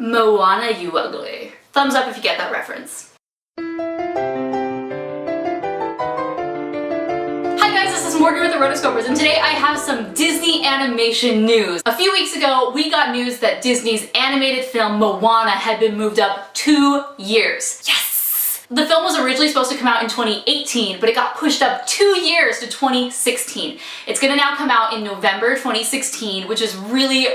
Moana, you ugly. Thumbs up if you get that reference. Hi guys, this is Morgan with the Rotoscopers, and today I have some Disney animation news. A few weeks ago, we got news that Disney's animated film Moana had been moved up 2 years. Yes! The film was originally supposed to come out in 2018, but it got pushed up 2 years to 2016. It's gonna now come out in November 2016, which is really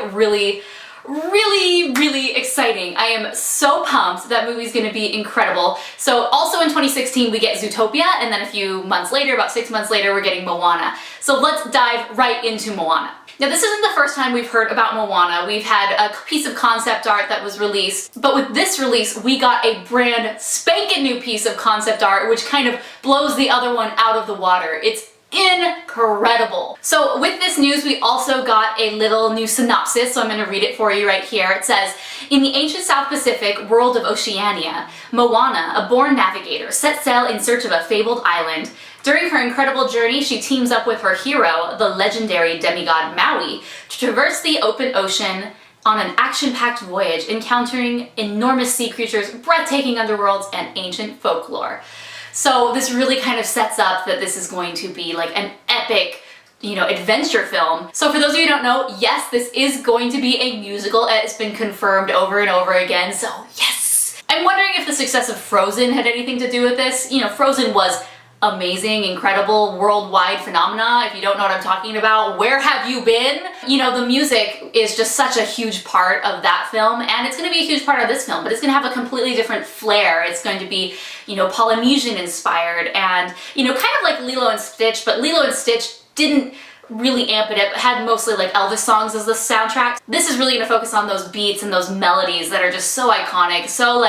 exciting. I am so pumped. That movie's gonna be incredible. So also in 2016 we get Zootopia, and then a few months later, about 6 months later, we're getting Moana. So let's dive right into Moana. Now this isn't the first time we've heard about Moana. We've had a piece of concept art that was released, but with this release we got a brand spanking new piece of concept art which kind of blows the other one out of the water. It's incredible. So with this news we also got a little new synopsis, so I'm going to read it for you right here. It says, in the ancient South Pacific world of Oceania, Moana, a born navigator, set sail in search of a fabled island. During her incredible journey, she teams up with her hero, the legendary demigod Maui, to traverse the open ocean on an action-packed voyage, encountering enormous sea creatures, breathtaking underworlds, and ancient folklore. So this really kind of sets up that this is going to be like an epic, adventure film. So for those of you who don't know, yes, this is going to be a musical. It's been confirmed over and over again, so yes! I'm wondering if the success of Frozen had anything to do with this. Frozen was amazing, incredible, worldwide phenomena. If you don't know what I'm talking about, where have you been? The music is just such a huge part of that film, and it's going to be a huge part of this film, but it's going to have a completely different flair. It's going to be, Polynesian inspired, and, kind of like Lilo and Stitch, but Lilo and Stitch didn't really amp it up. It had mostly like Elvis songs as the soundtrack. This is really going to focus on those beats and those melodies that are just so iconic, so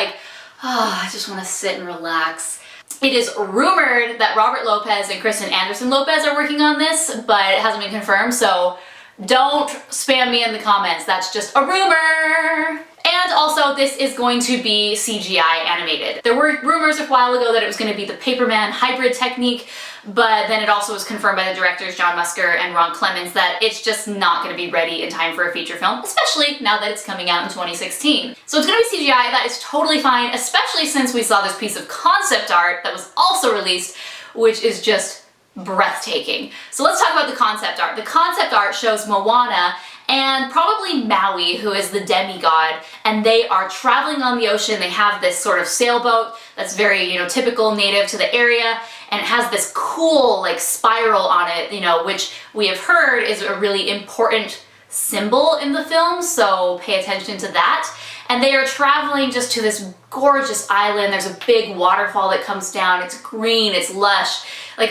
I just want to sit and relax. It is rumored that Robert Lopez and Kristen Anderson Lopez are working on this, but it hasn't been confirmed, so don't spam me in the comments. That's just a rumor. And also, this is going to be CGI animated. There were rumors a while ago that it was going to be the Paperman hybrid technique, but then it also was confirmed by the directors John Musker and Ron Clements that it's just not going to be ready in time for a feature film, especially now that it's coming out in 2016. So it's going to be CGI. That is totally fine, especially since we saw this piece of concept art that was also released, which is just breathtaking. So let's talk about the concept art. The concept art shows Moana and probably Maui, who is the demigod, and they are traveling on the ocean. They have this sort of sailboat that's very, typical native to the area, and it has this cool, spiral on it, which we have heard is a really important symbol in the film, so pay attention to that. And they are traveling just to this gorgeous island. There's a big waterfall that comes down. It's green, it's lush.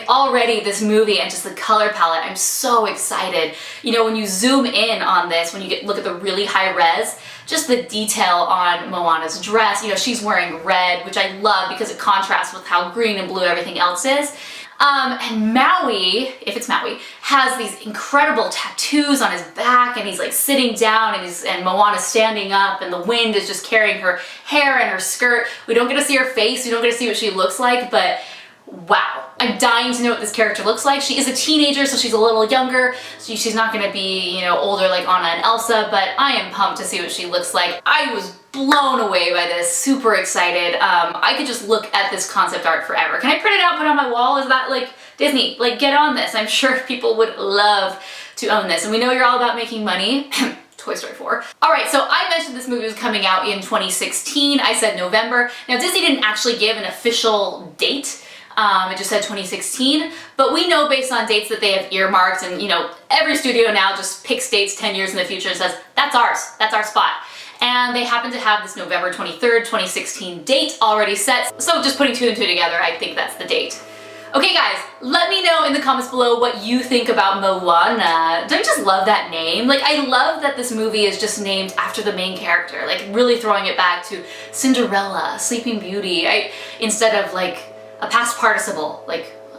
Already this movie and just the color palette, I'm so excited. When you zoom in on this, when you look at the really high res, just the detail on Moana's dress, she's wearing red, which I love because it contrasts with how green and blue everything else is. And Maui, if it's Maui, has these incredible tattoos on his back, and he's sitting down, and Moana's standing up, and the wind is just carrying her hair and her skirt. We don't get to see her face, we don't get to see what she looks like, but wow. I'm dying to know what this character looks like. She is a teenager, so she's a little younger. So she's not going to be, older like Anna and Elsa, but I am pumped to see what she looks like. I was blown away by this, super excited. I could just look at this concept art forever. Can I print it out, put it on my wall? Is that Disney? Get on this. I'm sure people would love to own this. And we know you're all about making money. Toy Story 4. Alright, so I mentioned this movie was coming out in 2016. I said November. Now Disney didn't actually give an official date. It just said 2016, but we know based on dates that they have earmarked, and every studio now just picks dates 10 years in the future and says, that's ours, that's our spot. And they happen to have this November 23rd, 2016 date already set, so just putting two and two together, I think that's the date. Okay guys, let me know in the comments below what you think about Moana. Don't you just love that name? I love that this movie is just named after the main character, really throwing it back to Cinderella, Sleeping Beauty, instead of a past participle.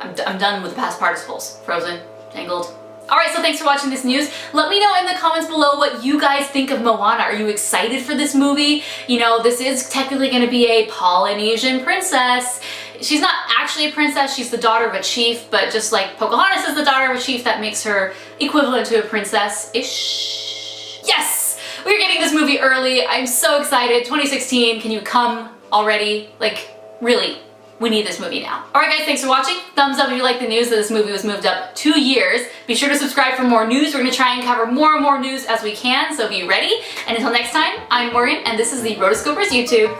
I'm done with the past participles. Frozen, Tangled. Alright, so thanks for watching this news. Let me know in the comments below what you guys think of Moana. Are you excited for this movie? This is technically going to be a Polynesian princess. She's not actually a princess, she's the daughter of a chief, but just like Pocahontas is the daughter of a chief, that makes her equivalent to a princess-ish. Yes! we're getting this movie early. I'm so excited. 2016, can you come already? Like, really, we need this movie now. Alright guys, thanks for watching. Thumbs up if you like the news that this movie was moved up 2 years. Be sure to subscribe for more news. We're gonna try and cover more and more news as we can, so be ready. And until next time, I'm Morgan, and this is the Rotoscopers YouTube.